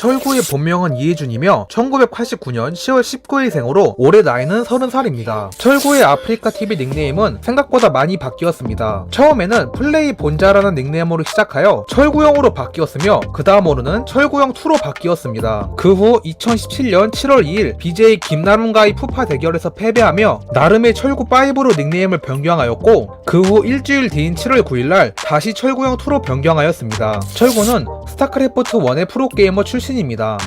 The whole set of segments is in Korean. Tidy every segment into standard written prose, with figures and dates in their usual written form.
철구의 본명은 이해준이며 1989년 10월 19일생으로 올해 나이는 30살입니다. 철구의 아프리카TV 닉네임은 생각보다 많이 바뀌었습니다. 처음에는 플레이 본자라는 닉네임으로 시작하여 철구형으로 바뀌었으며 그 다음으로는 철구형2로 바뀌었습니다. 그 후 2017년 7월 2일 BJ 김나름과의 푸파 대결에서 패배하며 나름의 철구5로 닉네임을 변경하였고 그 후 일주일 뒤인 7월 9일날 다시 철구형2로 변경하였습니다. 철구는 스타크래프트1의 프로게이머 출신입니다.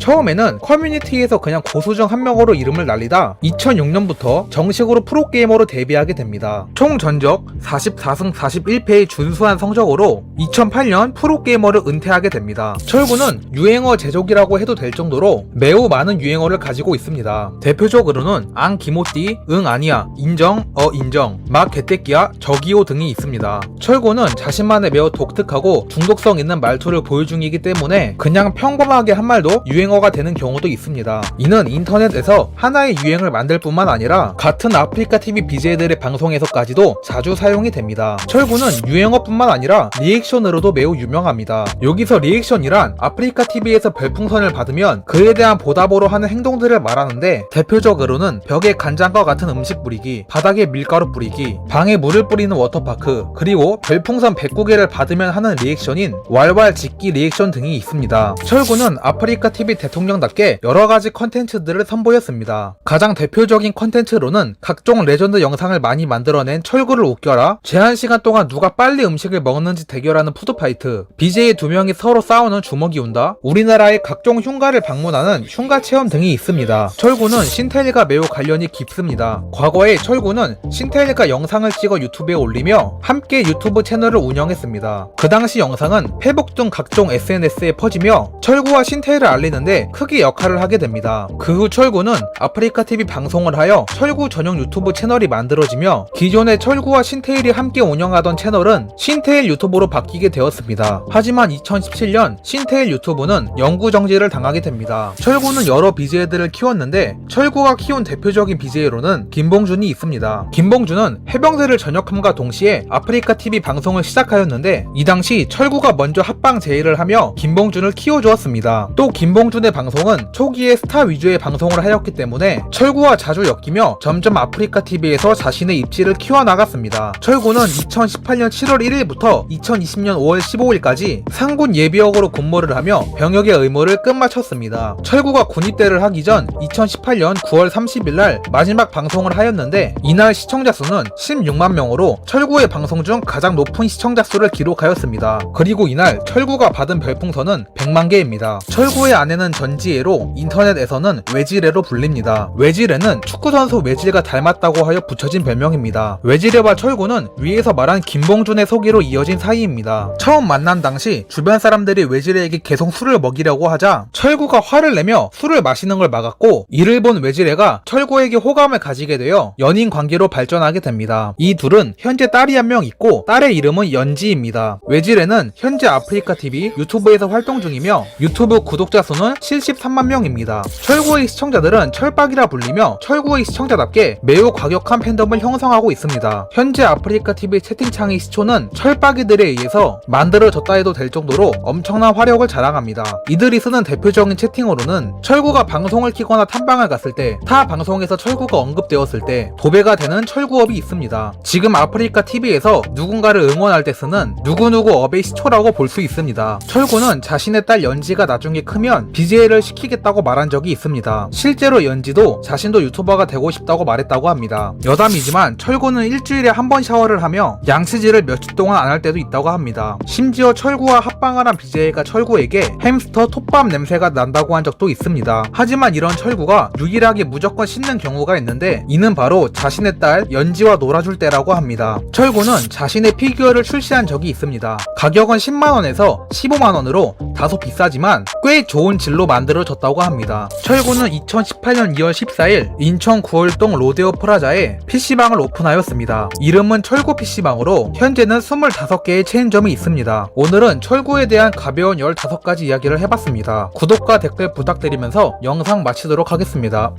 처음에는 커뮤니티에서 그냥 고수정 한 명으로 이름을 날리다 2006년부터 정식으로 프로게이머로 데뷔하게 됩니다. 총 전적 44승 41패의 준수한 성적으로 2008년 프로게이머를 은퇴하게 됩니다. 철구는 유행어 제조기라고 해도 될 정도로 매우 많은 유행어를 가지고 있습니다. 대표적으로는 앙 기모띠, 응 아니야, 인정, 인정, 막 개떼끼야, 저기요 등이 있습니다. 철구는 자신만의 매우 독특하고 중독성 있는 말투를 보유 중이기 때문에 그냥 평범하게 한 말도 유행어가 되는 경우도 있습니다. 이는 인터넷에서 하나의 유행을 만들 뿐만 아니라 같은 아프리카TV BJ들의 방송에서까지도 자주 사용이 됩니다. 철구는 유행어뿐만 아니라 리액션으로도 매우 유명합니다. 여기서 리액션이란 아프리카TV에서 별풍선을 받으면 그에 대한 보답으로 하는 행동들을 말하는데 대표적으로는 벽에 간장과 같은 음식 뿌리기, 바닥에 밀가루 뿌리기, 방에 물을 뿌리는 워터파크, 그리고 별풍선 109개를 받으면 하는 리액션인 왈왈 짓기 리액션 등이 있습니다. 철구는 아프리카TV 대통령답게 여러가지 컨텐츠들을 선보였습니다. 가장 대표적인 컨텐츠로는 각종 레전드 영상을 많이 만들어낸 철구를 웃겨라, 제한시간 동안 누가 빨리 음식을 먹는지 대결하는 푸드파이트, BJ 2명이 서로 싸우는 주먹이 온다, 우리나라의 각종 흉가를 방문하는 흉가 체험 등이 있습니다. 철구는 신테일과 매우 관련이 깊습니다. 과거에 철구는 신테일과 영상을 찍어 유튜브에 올리며 함께 유튜브 채널을 운영했습니다. 그 당시 영상은 페북 등 각종 SNS에 퍼지며 철구와 신테일을 알리는데 크게 역할을 하게 됩니다. 그 후 철구는 아프리카TV 방송을 하여 철구 전용 유튜브 채널이 만들어지며 기존의 철구와 신테일이 함께 운영하던 채널은 신테일 유튜브로 바뀌게 되었습니다. 하지만 2017년 신테일 유튜브는 영구정지를 당하게 됩니다. 철구는 여러 BJ들을 키웠는데 철구가 키운 대표적인 BJ로는 김봉준이 있습니다. 김봉준은 해병대를 전역함과 동시에 아프리카TV 방송을 시작하였는데 이 당시 철구가 먼저 합방 제의를 하며 김봉준을 키워주었습니다. 또 김봉준의 방송은 초기에 스타 위주의 방송을 하였기 때문에 철구와 자주 엮이며 점점 아프리카TV에서 자신의 입지를 키워나갔습니다. 철구는 2018년 7월 1일부터 2020년 5월 15일까지 상군 예비역으로 근무를 하며 병역의 의무를 끝마쳤습니다. 철구가 군입대를 하기 전 2018년 9월 30일날 마지막 방송을 하였는데 이날 시청자 수는 16만 명으로 철구의 방송 중 가장 높은 시청자 수를 기록하였습니다. 그리고 이날 철구가 받은 별풍선은 100만 개입니다. 철구의 아내는 전지혜로 인터넷에서는 외지레로 불립니다. 외지레는 축구선수 외질과 닮았다고 하여 붙여진 별명입니다. 외지레와 철구는 위에서 말한 김봉준의 소개로 이어진 사이입니다. 처음 만난 당시 주변 사람들이 외지레에게 계속 술을 먹이려고 하자 철구가 화를 내며 술을 마시는 걸 막았고 이를 본 외지레가 철구에게 호감을 가지게 되어 연인 관계로 발전하게 됩니다. 이 둘은 현재 딸이 한 명 있고 딸의 이름은 연지입니다. 외지레는 현재 아프리카TV 유튜브에서 활동 중이며 유튜브 구독자 수는 73만 명입니다. 철구의 시청자들은 철박이라 불리며 철구의 시청자답게 매우 과격한 팬덤을 형성하고 있습니다. 현재 아프리카TV 채팅창의 시초는 철박이들에 의해서 만들어졌다 해도 될 정도로 엄청난 화력을 자랑합니다. 이들이 쓰는 대표적인 채팅으로는 철구가 방송을 키거나 탐방을 갔을 때, 타 방송에서 철구가 언급되었을 때 도배가 되는 철구업이 있습니다. 지금 아프리카TV에서 누군가를 응원할 때 쓰는 누구누구 업의 시초라고 볼 수 있습니다. 철구는 자신의 딸 연지가 나중에 크면 BJ를 시키겠다고 말한 적이 있습니다. 실제로 연지도 자신도 유튜버가 되고 싶다고 말했다고 합니다. 여담이지만 철구는 일주일에 한 번 샤워를 하며 양치질을 몇 주 동안 안 할 때도 있다고 합니다. 심지어 철구와 합방을 한 BJ가 철구에게 햄스터 톱밥 냄새가 난다고 한 적도 있습니다. 하지만 이런 철구가 유일하게 무조건 씻는 경우가 있는데 이는 바로 자신의 딸 연지와 놀아줄 때라고 합니다. 철구는 자신의 피규어를 출시한 적이 있습니다. 가격은 10만원에서 15만원으로 다소 비싸지만 꽤 좋은 질로 만들어졌다고 합니다. 철구는 2018년 2월 14일 인천 구월동 로데오 프라자에 PC방을 오픈하였습니다. 이름은 철구 PC방으로 현재는 25개의 체인점이 있습니다. 오늘은 철구에 대한 가벼운 15가지 이야기를 해봤습니다. 구독과 댓글 부탁드리면서 영상 마치도록 하겠습니다.